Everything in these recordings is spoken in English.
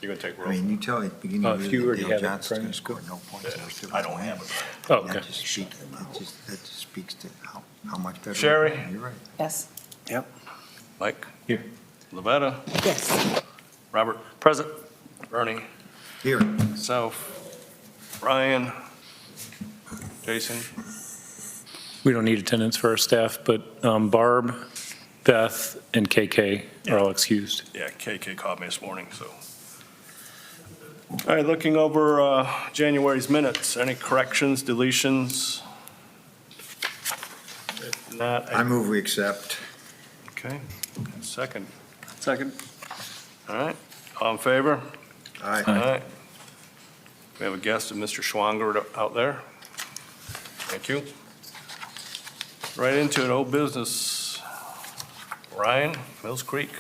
You're gonna take I roll. mean, you tell at the beginning of the If you year already that have Dale it, Johnson's Brian, gonna score no points. and we're still I don't gonna have win. it. Oh, okay. That just speaks to how much better. we're Sherry? playing. You're right. Yes. Mike? Here. Lavetta? Yes. Robert? Present. Bernie? Here, Myself? Brian? Jason? We don't need attendance for our staff, but Barb, Beth, and KK are all excused. Yeah, KK called me this morning, so. All right, looking over January's minutes, any corrections, deletions? If not, I move we accept. okay, second. Second. All right, all in favor? Aye. All right. We have a guest of Mr. Schwanger out there. Thank you. Right into it, old business. Ryan, Mills Creek.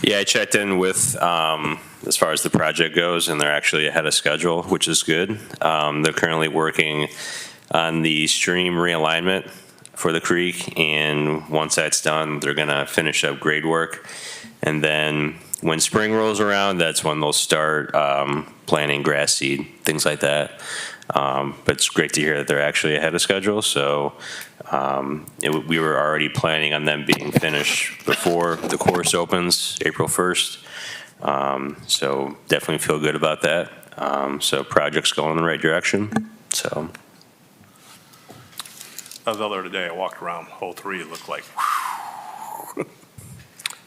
Yeah, I checked in with, as far as the project goes, and they're actually ahead of schedule, which is good. They're currently working on the stream realignment for the creek, and once that's done, they're gonna finish up grade work. And then when spring rolls around, that's when they'll start planting grass seed, things like that. But it's great to hear that they're actually ahead of schedule, so we were already planning on them being finished before the course opens, April 1st. So definitely feel good about that. So project's going in the right direction, so. I was out there today, I walked around hole 3, it looked like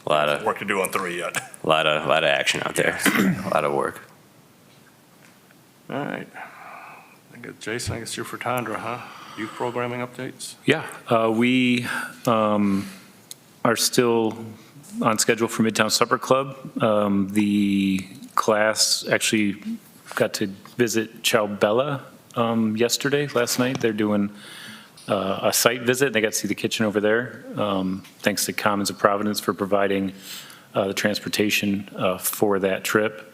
A lot of work to do on 3 yet. action out there, a lot of work. All right. Jason, I guess you're for Tundra, huh? Youth programming updates? Yeah, we are still on schedule for Midtown Supper Club. The class actually got to visit Ciao Bella last night. They're doing a site visit. They got to see the kitchen over there. Thanks to Commons of Providence for providing the transportation for that trip.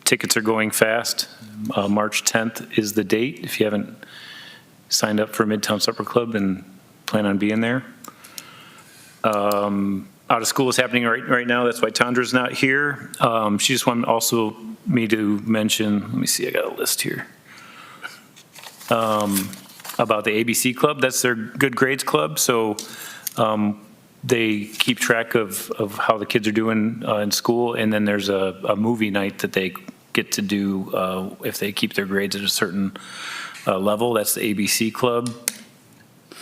Tickets are going fast. March 10th is the date. If you haven't signed up for Midtown Supper Club and plan on being there. Out of school is happening right now. That's why Tandra's not here. She just wanted also me to mention, let me see, I got a list here. About the ABC Club. That's their Good Grades Club. So they keep track of how the kids are doing in school. And then there's a movie night that they get to do if they keep their grades at a certain level. That's the ABC Club.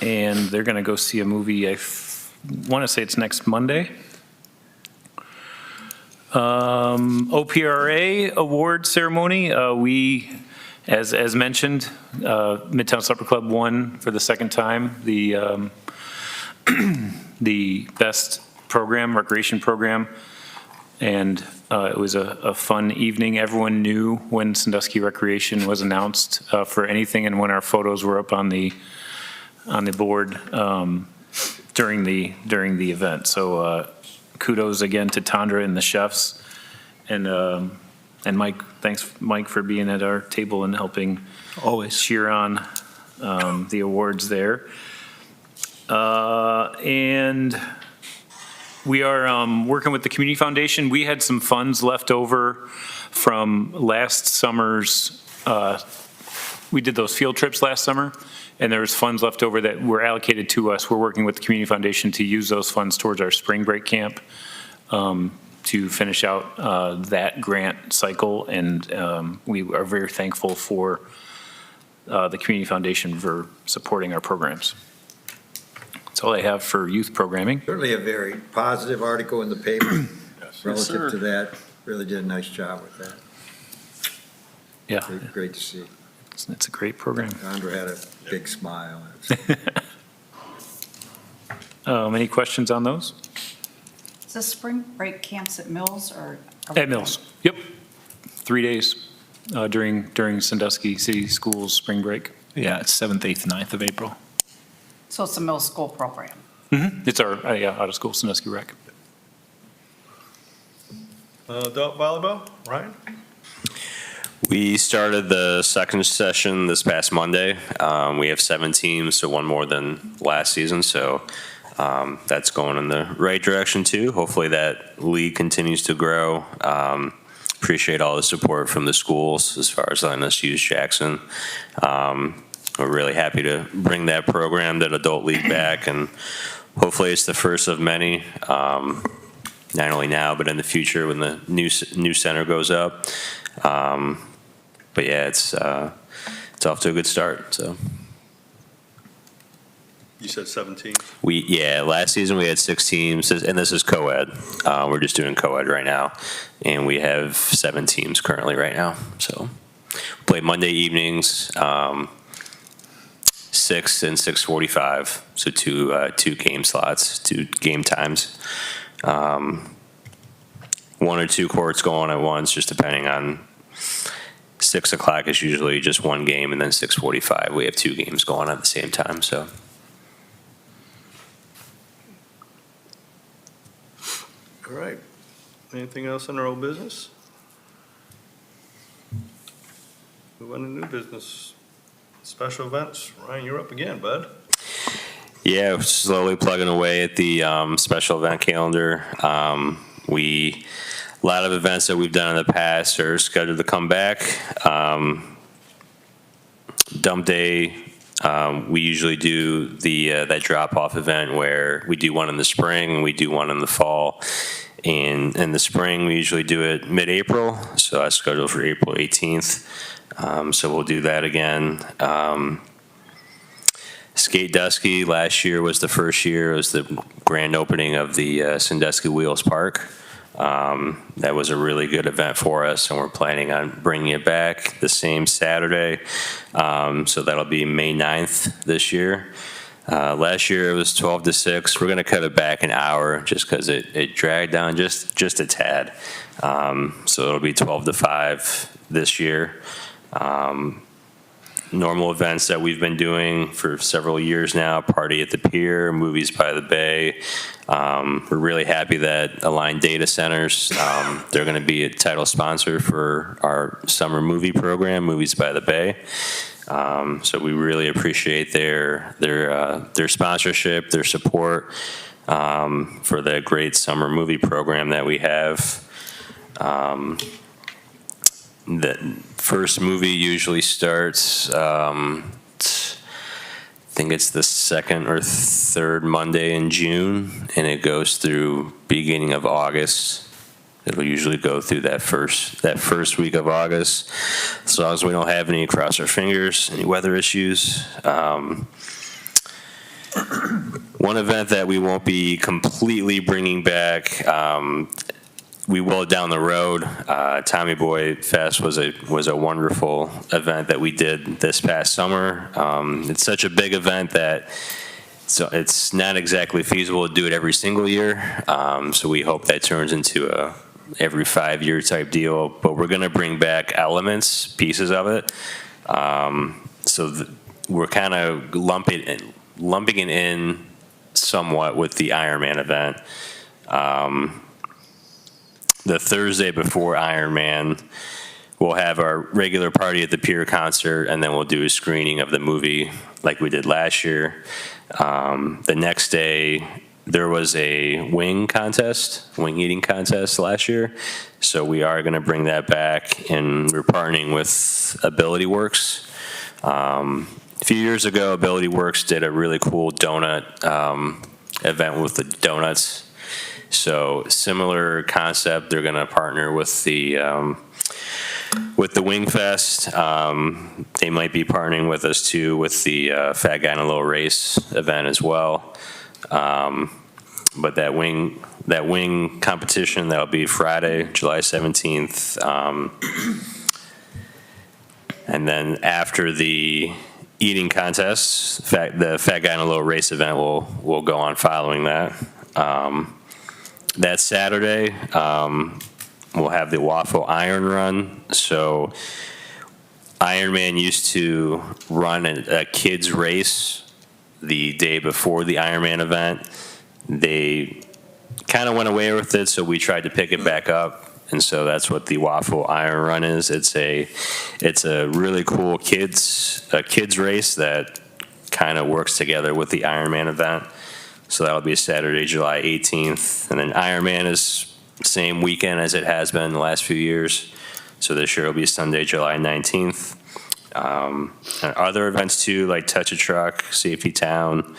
And they're going to go see a movie, I want to say it's next Monday. OPRA award ceremony. We, as mentioned, Midtown Supper Club won for the second time the best program, recreation program. And it was a fun evening. Everyone knew when Sandusky Recreation was announced for anything, and when our photos were up on the board during the event. So kudos again to Tandra and the chefs, and Mike. Thanks, Mike, for being at our table and helping always cheer on the awards there. And we are working with the Community Foundation. We had some funds left over from last summer's, we did those field trips last summer, and there was funds left over that were allocated to us. We're working with the Community Foundation to use those funds towards our spring break camp to finish out that grant cycle, and we are very thankful for the Community Foundation for supporting our programs. That's all I have for youth programming. Certainly a very positive article in the paper Yes. relative to that. Really did a nice job with that. Yeah, Great to see. it's a great program. Andra had a big smile. Any questions on those? Is this spring break camps at Mills or? At Mills, yep. 3 days during Sandusky City Schools spring break. Yeah, it's 7th, 8th, 9th of April. So it's a middle school program? It's our out-of-school Sandusky Rec. Adult volleyball, Ryan? We started the second session this past Monday. We have 7 teams, so one more than last season. So That's going in the right direction too. Hopefully that league continues to grow. Appreciate all the support from the schools as far as letting us use Jackson. We're really happy to bring that program, that adult league, back, and hopefully it's the first of many, not only now, but in the future when the new center goes up. But yeah, it's off to a good start, so. You said 17? Last season we had 6 teams, and this is co-ed. We're just doing co-ed right now, and we have 7 teams currently right now. So we play Monday evenings, 6 and 6:45, so two game slots, 2 game times. 1 or 2 courts go on at once, just depending on. 6 o'clock is usually just 1 game, and then 6:45 we have 2 games going on at the same time. So. All right. Anything else in our old business? Move on to new business. Special events. Ryan, you're up again, bud. Yeah, we're slowly plugging away at the special event calendar. A lot of events that we've done in the past are scheduled to come back. Dump Day, we usually do that drop-off event where we do one in the spring and we do one in the fall. And in the spring, we usually do it mid-April, so that's scheduled for April 18th. So we'll do that again. Skate Dusky, last year was the first year. It was the grand opening of the Sandusky Wheels Park. That was a really good event for us, and we're planning on bringing it back the same Saturday. So that'll be May 9th this year. Last year it was 12 to 6. We're going to cut it back an hour just because it dragged down just a tad. So it'll be 12 to 5 this year. Normal events that we've been doing for several years now, Party at the Pier, Movies by the Bay. We're really happy that Align Data Centers, they're going to be a title sponsor for our summer movie program, Movies by the Bay. So we really appreciate their sponsorship, their support for the great summer movie program that we have. The first movie usually starts, I think it's the 2nd or 3rd Monday in June, and it goes through beginning of August. It'll usually go through that first week of August, as long as we don't have any, cross our fingers, any weather issues. One event that we won't be completely bringing back, we will down the road. Tommy Boy Fest was a wonderful event that we did this past summer. It's such a big event that it's not exactly feasible to do it every single year. So we hope that turns into a every 5-year type deal. But we're going to bring back elements, pieces of it. We're kind of lumping it in somewhat with the Ironman event. The Thursday before Ironman, we'll have our regular Party at the Pier concert, and then we'll do a screening of the movie like we did last year. The next day, there was a wing eating contest last year, so we are going to bring that back, and we're partnering with Ability Works. A few years ago, Ability Works did a really cool donut event with the donuts. So similar concept. They're going to partner with the Wing Fest. They might be partnering with us too with the Fat Guy in a Little Race event as well. But that wing competition, that'll be Friday, July 17th. And then after the eating contest, the Fat Guy in a Little Race event will go on following that. That Saturday, we'll have the Waffle Iron Run. So Ironman used to run a kids race the day before the Ironman event. They kind of went away with it, so we tried to pick it back up. And so that's what the Waffle Iron Run is. It's a really cool kids race that kind of works together with the Ironman event. So that'll be Saturday, July 18th. And then Ironman is same weekend as it has been the last few years. So this year it'll be Sunday, July 19th. And other events too, like Touch a Truck, Safety Town.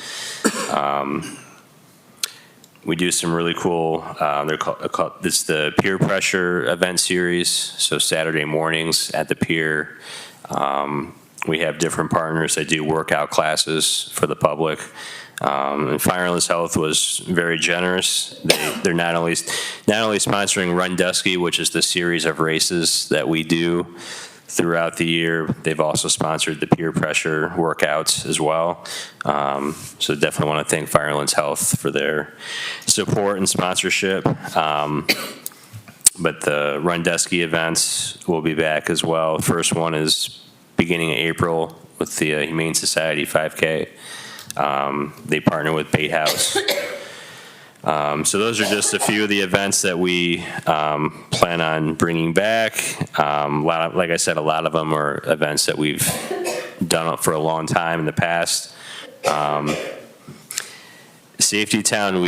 We do some really cool, it's the peer pressure event series. So Saturday mornings at the pier, we have different partners that do workout classes for the public. And Fireless Health was very generous. They're not only sponsoring Run Dusky, which is the series of races that we do throughout the year. They've also sponsored the peer pressure workouts as well. So definitely want to thank Firelands Health for their support and sponsorship. But the Run Dusky events will be back as well. The first one is beginning of April with the Humane Society 5K. They partner with Bait House. So those are just a few of the events that we plan on bringing back. Like I said, a lot of them are events that we've done for a long time in the past. Safety Town,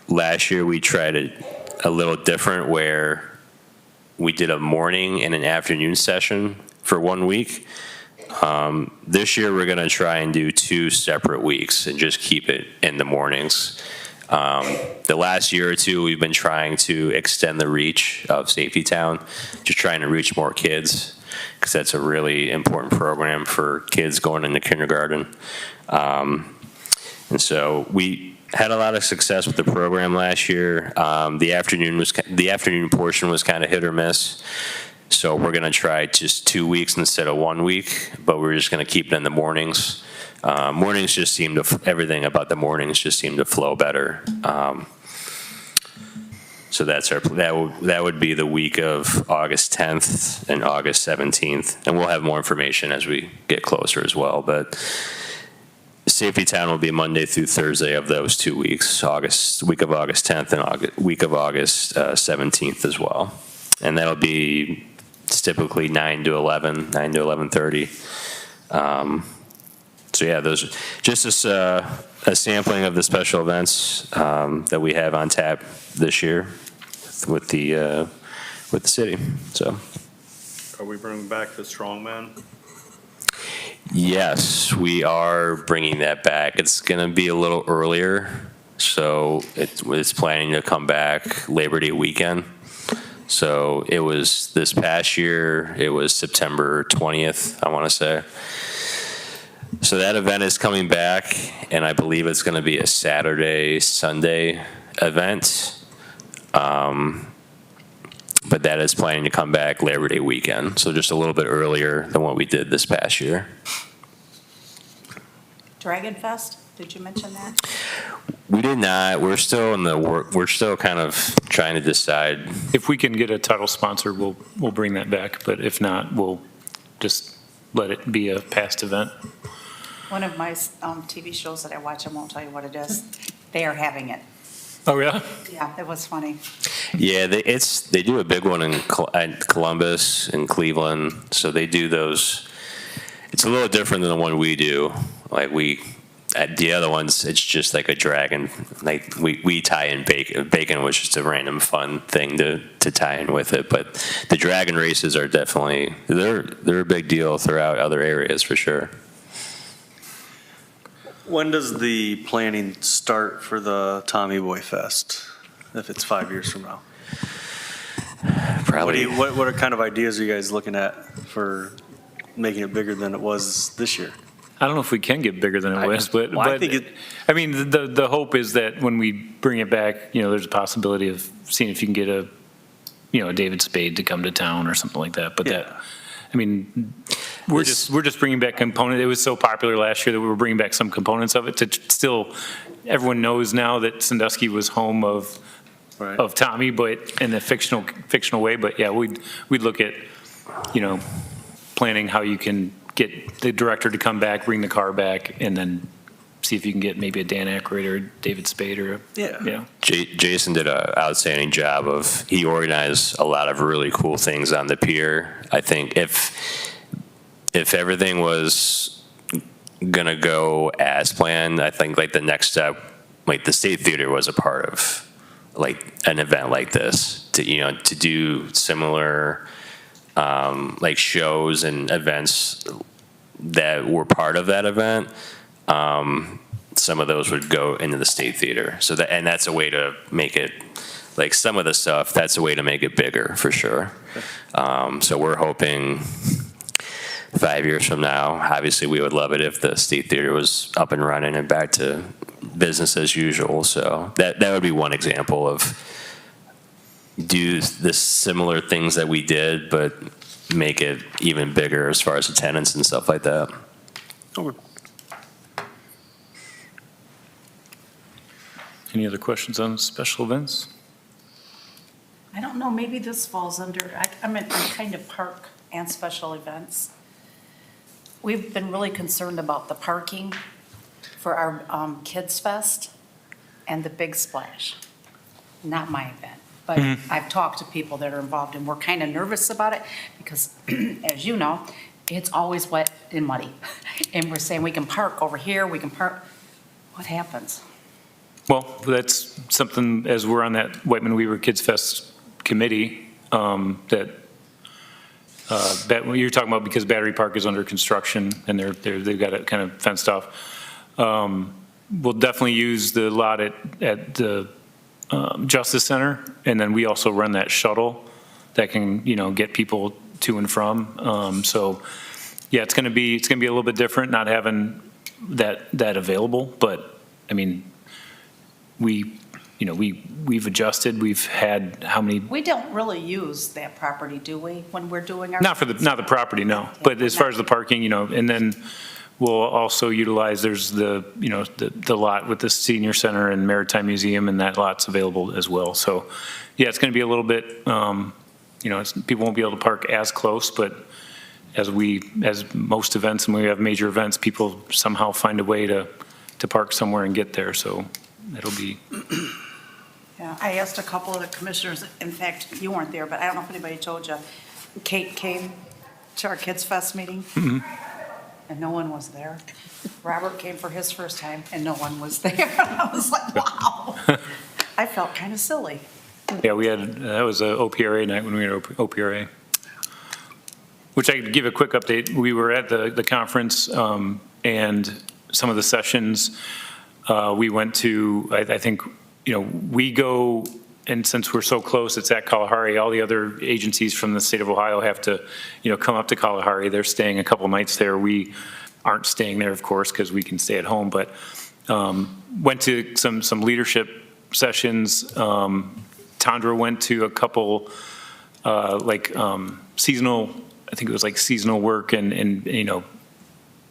last year we tried a little different where we did a morning and an afternoon session for 1 week. This year we're going to try and do 2 separate weeks and just keep it in the mornings. The last year or two, we've been trying to extend the reach of Safety Town, just trying to reach more kids, because that's a really important program for kids going into kindergarten. And so we had a lot of success with the program last year. The afternoon portion was kind of hit or miss. So we're going to try just 2 weeks instead of 1 week, but we're just going to keep it in the mornings. Mornings just seem to, everything about the mornings just seem to flow better. So that would be the week of August 10th and August 17th. And we'll have more information as we get closer as well. But Safety Town will be Monday through Thursday of those 2 weeks, week of August 10th and week of August 17th as well. And that'll be typically 9 to 11:30. So yeah, those just a sampling of the special events that we have on tap this year with the city. So, Are we bringing back the strongman? yes, we are bringing that back. It's going to be a little earlier, so it's planning to come back Labor Day weekend. So it was this past year. It was September 20th, I want to say. So that event is coming back, and I believe it's going to be a Saturday, Sunday event. But that is planning to come back Labor Day weekend, so just a little bit earlier than what we did this past year. Dragon Fest, did you mention that? We did not. We're still in the work. We're still kind of trying to decide. If we can get a title sponsor, we'll bring that back, but if not, we'll just let it be a past event. One of my TV shows that I watch, I won't tell you what it is, they are having it. Oh, yeah? Yeah, it was funny. Yeah, they do a big one in Columbus and Cleveland. So they do those. It's a little different than the one we do. Like at the other ones, it's just like a dragon. Like we tie in bacon, which is a random fun thing to tie in with it. But the dragon races are definitely they're a big deal throughout other areas for sure. When does the planning start for the Tommy Boy Fest, if it's 5 years from now? Probably. What are kind of ideas are you guys looking at for making it bigger than it was this year? I don't know if we can get bigger than it was, but I think I mean, the hope is that when we bring it back, there's a possibility of seeing if you can get a David Spade to come to town or something like that. But Yeah. we're just bringing back components. It was so popular last year that we were bringing back some components of it to still. Everyone knows now that Sandusky was home of Right. Tommy, but in a fictional way. But yeah, we'd look at planning how you can get the director to come back, bring the car back, and then see if you can get maybe a Dan Aykroyd or David Spade or Yeah. Jason did an outstanding job he organized a lot of really cool things on the pier. I think if everything was gonna go as planned, I think like the next step like the State Theater was a part of like an event like this to, to do similar like shows and events that were part of that event. Some of those would go into the State Theater. So that, and that's a way to make it, like some of the stuff, that's a way to make it bigger for sure. So we're hoping 5 years from now, obviously we would love it if the State Theater was up and running and back to business as usual. So that would be one example of do the similar things that we did, but make it even bigger as far as attendance and stuff like that. Any other questions on special events? I don't know, maybe this falls under, I'm kind of park and special events. We've been really concerned about the parking for our Kids Fest and the Big Splash. Not my event, but I've talked to people that are involved, and we're kind of nervous about it because, as you know, it's always wet and muddy. And we're saying we can park over here, we can park. What happens? Well, that's something, as we're on that Whiteman Weaver Kids Fest committee, that you're talking about, because Battery Park is under construction and they've got it kind of fenced off. We'll definitely use the lot at the Justice Center, and then we also run that shuttle that can, get people to and from. So, yeah, it's going to be a little bit different not having that available, but I mean, we've adjusted. We've had how many? We don't really use that property, do we, when we're doing our? Not the property, no. But as far as the parking, and then we'll also utilize, there's the lot with the senior center and Maritime Museum, and that lot's available as well. So, yeah, it's going to be a little bit, people won't be able to park as close, but as most events, and when we have major events, people somehow find a way to park somewhere and get there. So it'll be. Yeah, I asked a couple of the commissioners, in fact, you weren't there, but I don't know if anybody told you, Kate came to our Kids Fest meeting, and no one was there. Robert came for his first time, and no one was there. I was like, wow. I felt kind of silly. Yeah, that was a OPRA night when we were at OPRA. Which I could give a quick update. We were at the conference, and some of the sessions we went to, I think, we go, and since we're so close, it's at Kalahari. All the other agencies from the state of Ohio have to, come up to Kalahari. They're staying a couple nights there. We aren't staying there, of course, because we can stay at home, but went to some leadership sessions. Tandra went to a couple seasonal, I think it was like seasonal work and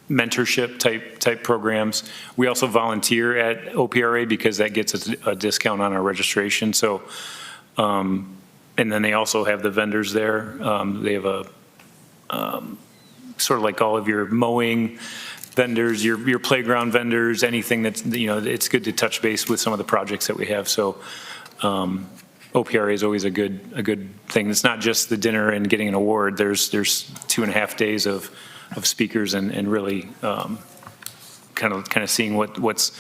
mentorship type programs. We also volunteer at OPRA because that gets us a discount on our registration. So, and then they also have the vendors there. They have a sort of like all of your mowing vendors, your playground vendors, anything that's, it's good to touch base with some of the projects that we have. So, OPRA is always a good thing. It's not just the dinner and getting an award. There's 2.5 days of speakers and really kind of seeing what's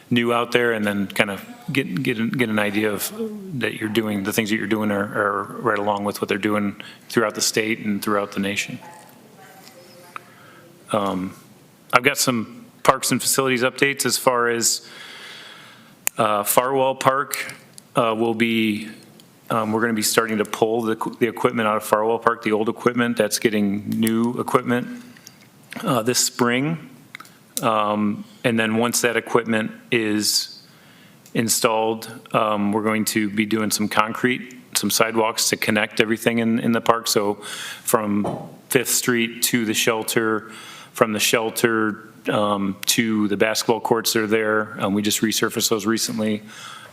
new out there, and then kind of get an idea of that you're doing, the things that you're doing are right along with what they're doing throughout the state and throughout the nation. I've got some parks and facilities updates as far as Farwell Park. We're going to be starting to pull the equipment out of Farwell Park, the old equipment. That's getting new equipment this spring. And then once that equipment is installed, we're going to be doing some concrete, some sidewalks to connect everything in the park. So from 5th Street to the shelter, from the shelter to the basketball courts that are there. We just resurfaced those recently.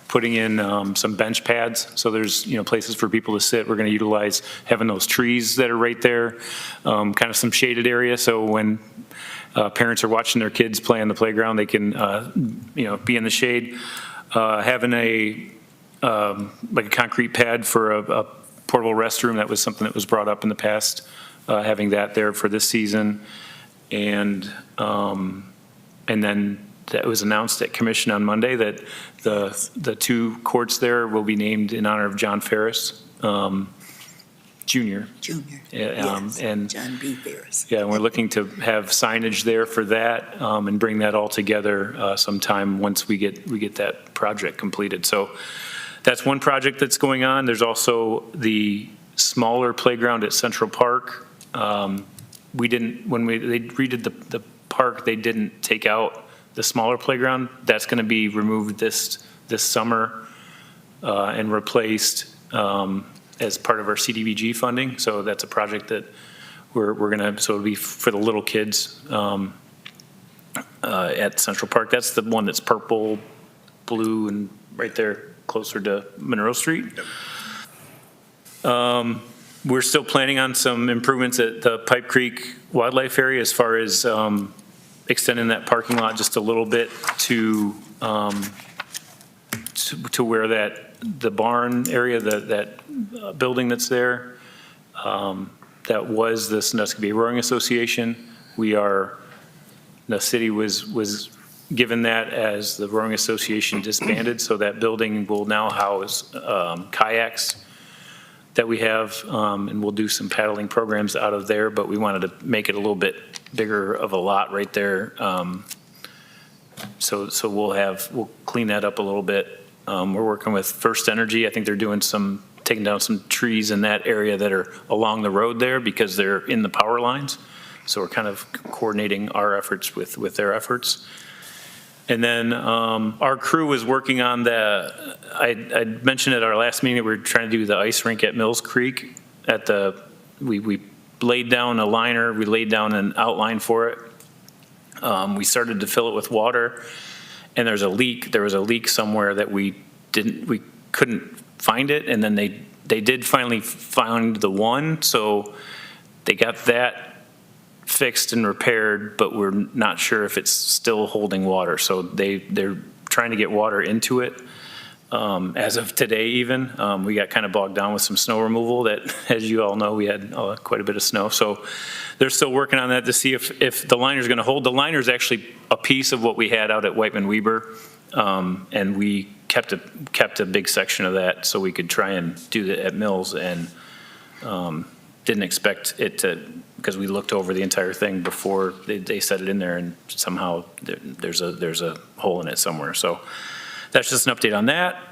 Putting in some bench pads, so there's places for people to sit. We're going to utilize having those trees that are right there, kind of some shaded area. So when parents are watching their kids play on the playground, they can be in the shade. Having a concrete pad for a portable restroom, that was something that was brought up in the past. Having that there for this season, and then that was announced at commission on Monday, that the 2 courts there will be named in honor of John Ferris, Jr. Junior. Yeah, Yes, and- John B. Ferris. Yeah, and we're looking to have signage there for that, and bring that all together sometime once we get that project completed. So that's one project that's going on. There's also the smaller playground at Central Park. We didn't, when they redid the park, they didn't take out the smaller playground. That's going to be removed this summer and replaced as part of our CDBG funding. So that's a project that we're going to, so it'll be for the little kids at Central Park. That's the one that's purple, blue, and right there closer to Monroe Street. We're still planning on some improvements at the Pipe Creek Wildlife Area as far as extending that parking lot just a little bit to where the barn area, that building that's there, that was the Sandusky Bay Rowing Association. The city was given that as the Rowing Association disbanded, so that building will now house kayaks that we have, and we'll do some paddling programs out of there, but we wanted to make it a little bit bigger of a lot right there. So we'll clean that up a little bit. We're working with First Energy. I think they're taking down some trees in that area that are along the road there because they're in the power lines. So we're kind of coordinating our efforts with their efforts. And then our crew was working on I mentioned at our last meeting that we were trying to do the ice rink at Mills Creek. We laid down a liner, we laid down an outline for it. We started to fill it with water, and there was a leak somewhere that we couldn't find it, and then they did finally find the one, so they got that fixed and repaired, but we're not sure if it's still holding water. So they're trying to get water into it. As of today even, we got kind of bogged down with some snow removal that, as you all know, we had quite a bit of snow. So they're still working on that to see if the liner's going to hold. The liner's actually a piece of what we had out at Whiteman Weber, and we kept a big section of that so we could try and do that at Mills, and didn't expect it to, because we looked over the entire thing before they set it in there, and somehow there's a hole in it somewhere. So that's just an update on that.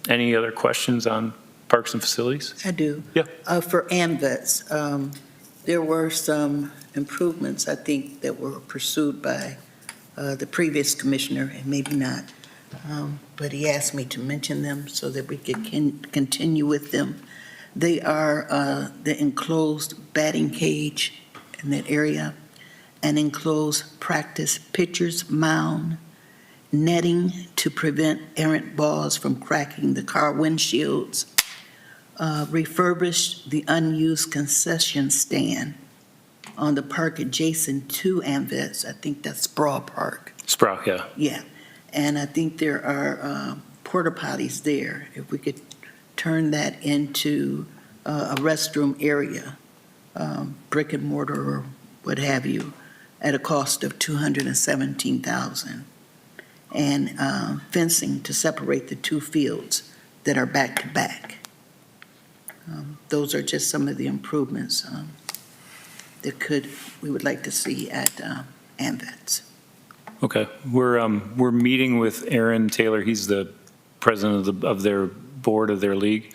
Any other questions on parks and facilities? I do. Yeah. For AMVETS, there were some improvements, I think, that were pursued by the previous commissioner, and maybe not. But he asked me to mention them so that we could continue with them. They are the enclosed batting cage in that area, an enclosed practice pitcher's mound, netting to prevent errant balls from cracking the car windshields, refurbished the unused concession stand on the park adjacent to AMVETS. I think that's Sproul Park. Sprout, yeah. Yeah, and I think there are porta potties there. If we could turn that into a restroom area, brick and mortar or what have you, at a cost of $217,000, and fencing to separate the 2 fields that are back to back. Those are just some of the improvements that we would like to see at AMVETS. Okay, we're meeting with Aaron Taylor. He's the president of their board of their league,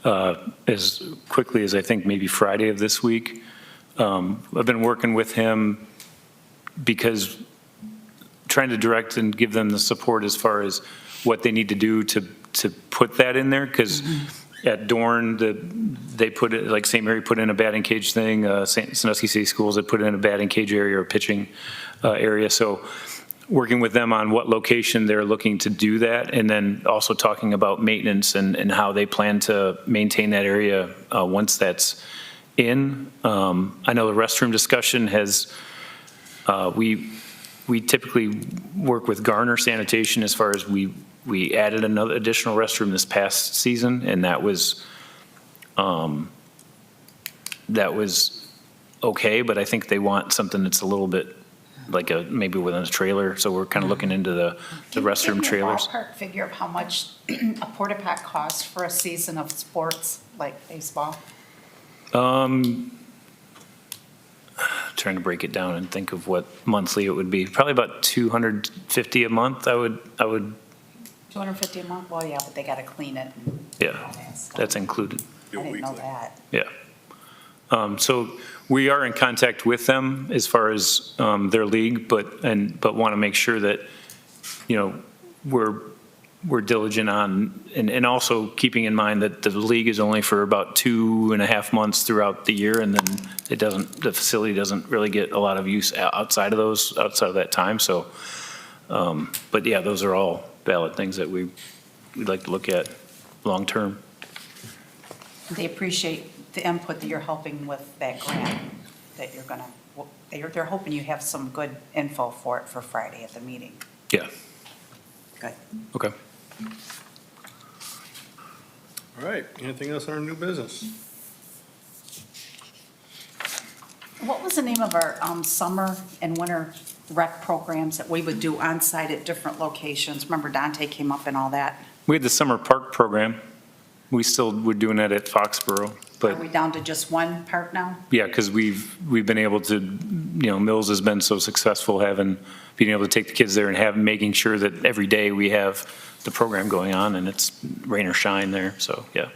as quickly as I think maybe Friday of this week. I've been working with him because trying to direct and give them the support as far as what they need to do to put that in there, because at Dorn, they put it, like St. Mary put in a batting cage thing, Sandusky City Schools had put in a batting cage area or pitching area. So working with them on what location they're looking to do that, and then also talking about maintenance and how they plan to maintain that area once that's in. I know the restroom discussion has, we typically work with Garner Sanitation as far as we added another additional restroom this past season, and that was okay, but I think they want something that's a little bit like maybe within a trailer. So we're kind of looking into the restroom trailers. Give me a ballpark figure of how much a porta pot costs for a season of sports like baseball? Trying to break it down and think of what monthly it would be. Probably about $250 a month. I would, $250 a month? Well, yeah, but they gotta clean it. And yeah, all that stuff. that's included. I didn't know that. Yeah. So we are in contact with them as far as their league, but want to make sure that, you know, we're diligent on, and also keeping in mind that the league is only for about 2.5 months throughout the year, and then the facility doesn't really get a lot of use outside of that time. So, but yeah, those are all valid things that we'd like to look at long-term. They appreciate the input that you're helping with that grant, that you're gonna, they're hoping you have some good info for it for Friday at the meeting. Yeah. Good. Okay. All right, anything else on our new business? What was the name of our summer and winter rec programs that we would do on-site at different locations? Remember Dante came up and all that? We had the summer park program. We're doing that at Foxborough, Are but we down to just one park now? yeah, because we've been able to, you know, Mills has been so successful being able to take the kids there and making sure that every day we have the program going on, and it's rain or shine there, so, yeah.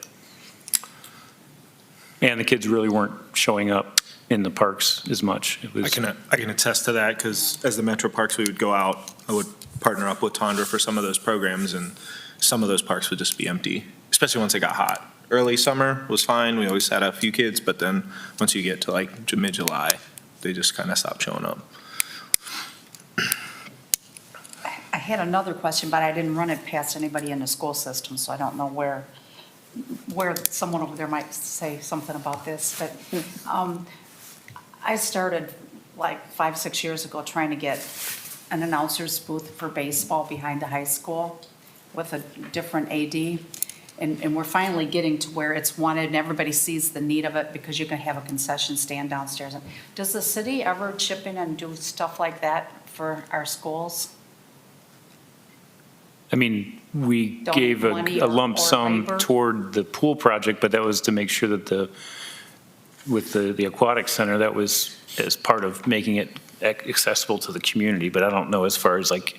And the kids really weren't showing up in the parks as much. It was, I can attest to that, because as the Metro Parks, we would go out, I would partner up with Tondra for some of those programs, and some of those parks would just be empty, especially once it got hot. Early summer was fine, we always had a few kids, but then once you get to like mid-July, they just kind of stopped showing up. I had another question, but I didn't run it past anybody in the school system, so I don't know where someone over there might say something about this, but I started like 5, 6 years ago trying to get an announcer's booth for baseball behind the high school with a different AD. And we're finally getting to where it's wanted and everybody sees the need of it because you can have a concession stand downstairs. Does the city ever chip in and do stuff like that for our schools? I mean, we Donate gave money a or- lump or sum labor? toward the pool project, but that was to make sure that with the aquatic center, that was as part of making it accessible to the community. But I don't know as far as like,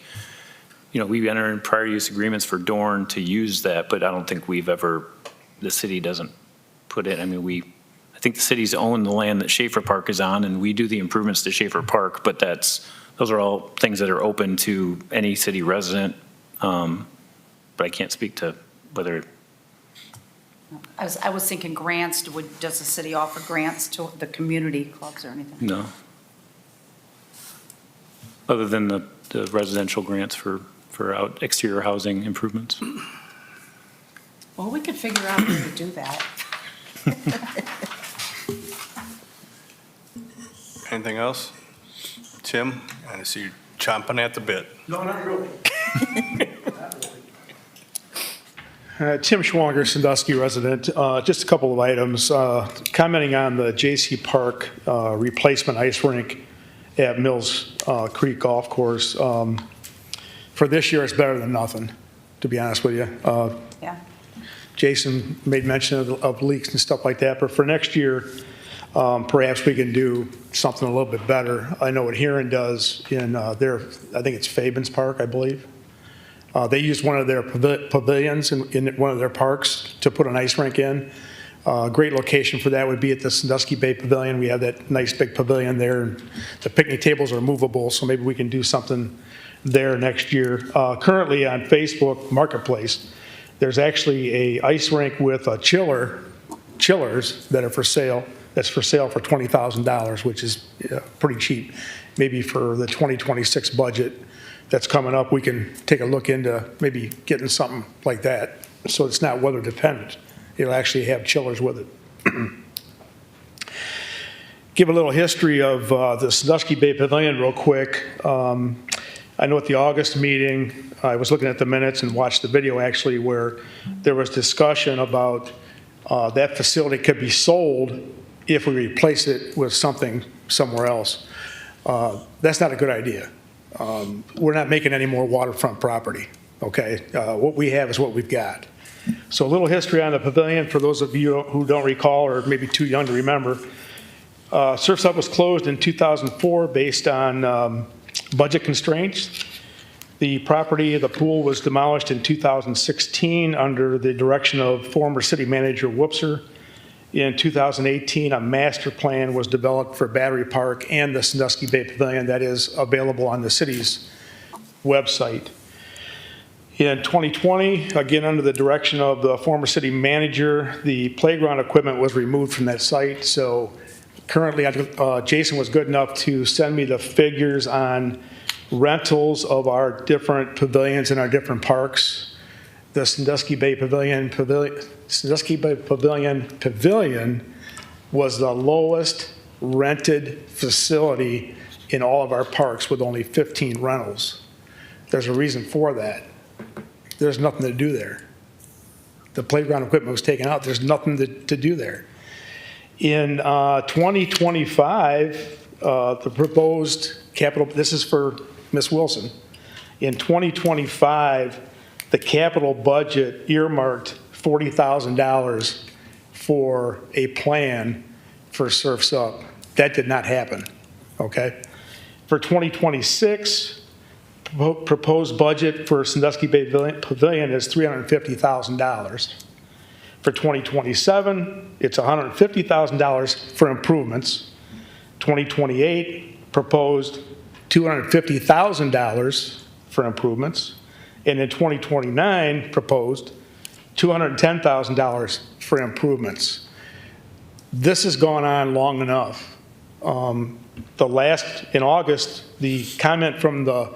you know, we enter in prior use agreements for Dorn to use that, but I don't think the city doesn't put it, I mean, I think the cities own the land that Schaefer Park is on, and we do the improvements to Schaefer Park, but those are all things that are open to any city resident. But I can't speak to whether, I was thinking grants, does the city offer grants to the community clubs or anything? no. Other than the residential grants for out exterior housing improvements. Well, we could figure out how to do that. Anything else? Tim, I see you chomping at the bit. No, not really. Tim Schwanger, Sandusky resident. Just a couple of items. Commenting on the J.C. Park replacement ice rink at Mills Creek Golf Course. For this year, it's better than nothing, to be honest with you. Yeah. Jason made mention of leaks and stuff like that, but for next year, perhaps we can do something a little bit better. I know what Huron does in I think it's Fabens Park, I believe. They use one of their pavilions in one of their parks to put an ice rink in. Great location for that would be at the Sandusky Bay Pavilion. We have that nice big pavilion there. The picnic tables are movable, so maybe we can do something there next year. Currently on Facebook Marketplace, there's actually a ice rink with a chillers that are for sale. That's for sale for $20,000, which is pretty cheap. Maybe for the 2026 budget that's coming up, we can take a look into maybe getting something like that, so it's not weather dependent. It'll actually have chillers with it. Give a little history of the Sandusky Bay Pavilion real quick. I know at the August meeting, I was looking at the minutes and watched the video actually where there was discussion about that facility could be sold if we replace it with something somewhere else. That's not a good idea. We're not making any more waterfront property, okay? What we have is what we've got. So a little history on the pavilion, for those of you who don't recall or maybe too young to remember. Surf's Up was closed in 2004 based on budget constraints. The property, the pool, was demolished in 2016 under the direction of former city manager Woopser. In 2018, a master plan was developed for Battery Park and the Sandusky Bay Pavilion that is available on the city's website. In 2020, again under the direction of the former city manager, the playground equipment was removed from that site. So currently, Jason was good enough to send me the figures on rentals of our different pavilions in our different parks. The Sandusky Bay Pavilion was the lowest rented facility in all of our parks with only 15 rentals. There's a reason for that. There's nothing to do there. The playground equipment was taken out. There's nothing to do there. In 2025, the proposed capital, this is for Ms. Wilson. In 2025, the capital budget earmarked $40,000 for a plan for Surf's Up. That did not happen, okay? For 2026, proposed budget for Sandusky Bay Pavilion is $350,000. For 2027, it's $150,000 for improvements. 2028, proposed $250,000 for improvements. And in 2029, proposed $210,000 for improvements. This has gone on long enough. In August, the comment from the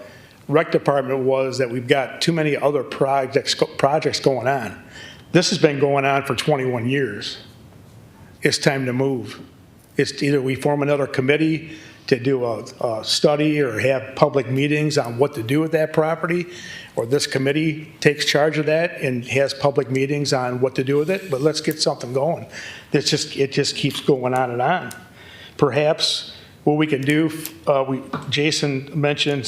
rec department was that we've got too many other projects going on. This has been going on for 21 years. It's time to move. It's either we form another committee to do a study or have public meetings on what to do with that property, or this committee takes charge of that and has public meetings on what to do with it, but let's get something going. It just keeps going on and on. Perhaps what we can do, Jason mentioned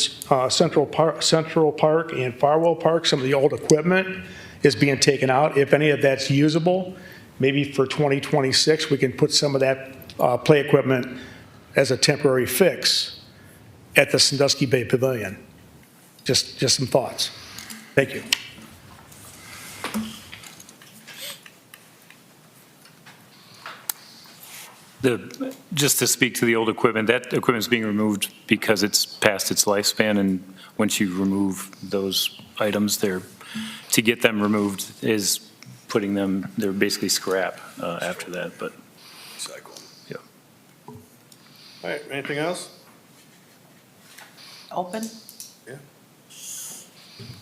Central Park and Farwell Park, some of the old equipment is being taken out. If any of that's usable, maybe for 2026, we can put some of that play equipment as a temporary fix at the Sandusky Bay Pavilion. Just some thoughts. Thank you. Just to speak to the old equipment, that equipment's being removed because it's past its lifespan, and once you remove those items, to get them removed is putting them, they're basically scrap after that, but. Yeah. All right, anything else? Open? Yeah.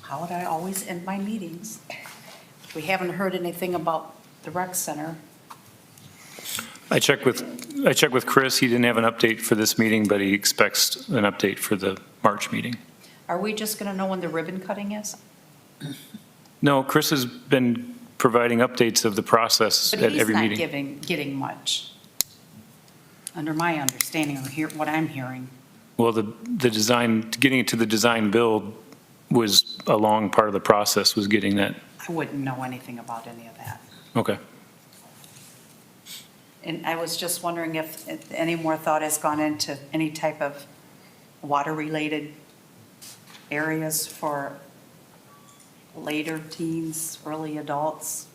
How would I always end my meetings? We haven't heard anything about the rec center. I checked with Chris. He didn't have an update for this meeting, but he expects an update for the March meeting. Are we just going to know when the ribbon cutting is? No, Chris has been providing updates of the process But at he's every not meeting. getting much, under my understanding or what I'm hearing. Well, the design, getting it to the design build was a long part of the process, was getting that. I wouldn't know anything about any of that. Okay. And I was just wondering if any more thought has gone into any type of water-related areas for later teens, early adults.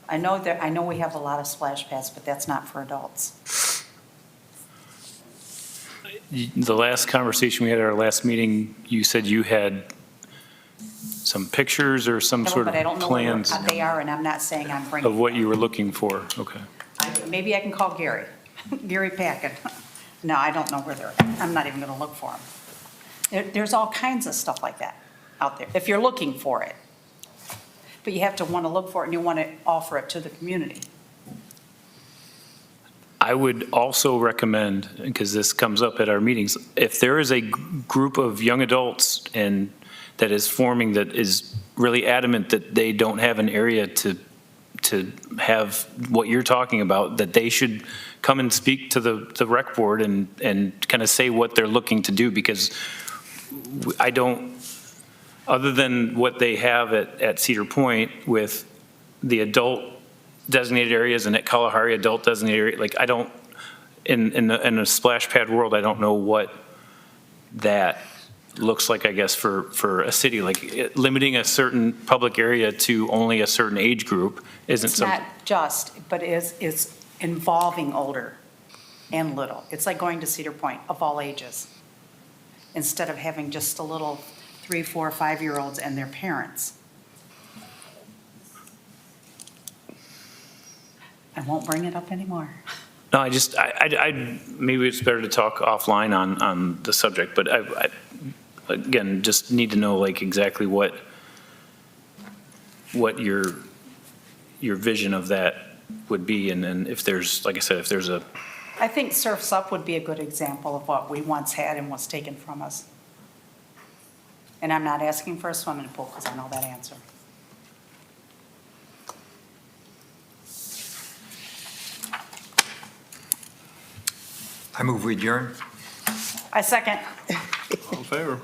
I know we have a lot of splash pads, but that's not for adults. The last conversation we had at our last meeting, you said you had some pictures or some sort But I don't of know where plans they are, and I'm not saying I'm bringing. of what you were looking for. Okay. Maybe I can call Gary, Gary Packett. No, I don't know where they're at. I'm not even going to look for them. There's all kinds of stuff like that out there, if you're looking for it. But you have to want to look for it, and you want to offer it to the community. I would also recommend, because this comes up at our meetings, if there is a group of young adults and that is forming that is really adamant that they don't have an area to to have what you're talking about, that they should come and speak to the rec board and kind of say what they're looking to do, because I don't, other than what they have at Cedar Point with the adult designated areas and at Kalahari adult designated area, like I don't, in a splash pad world, I don't know what that looks like, I guess, for a city. Like limiting a certain public area to only a certain age group isn't It's something. not just, but it's involving older and little. It's like going to Cedar Point of all ages, instead of having just a little 3, 4, 5-year-olds and their parents. I won't bring it up anymore. No, I maybe it's better to talk offline on the subject, but I again, just need to know like exactly what your vision of that would be, and then if there's, like I said, if there's a, I think Surf's Up would be a good example of what we once had and was taken from us. And I'm not asking for a swimming pool because I know that answer. I move we adjourn. I second. All in favor?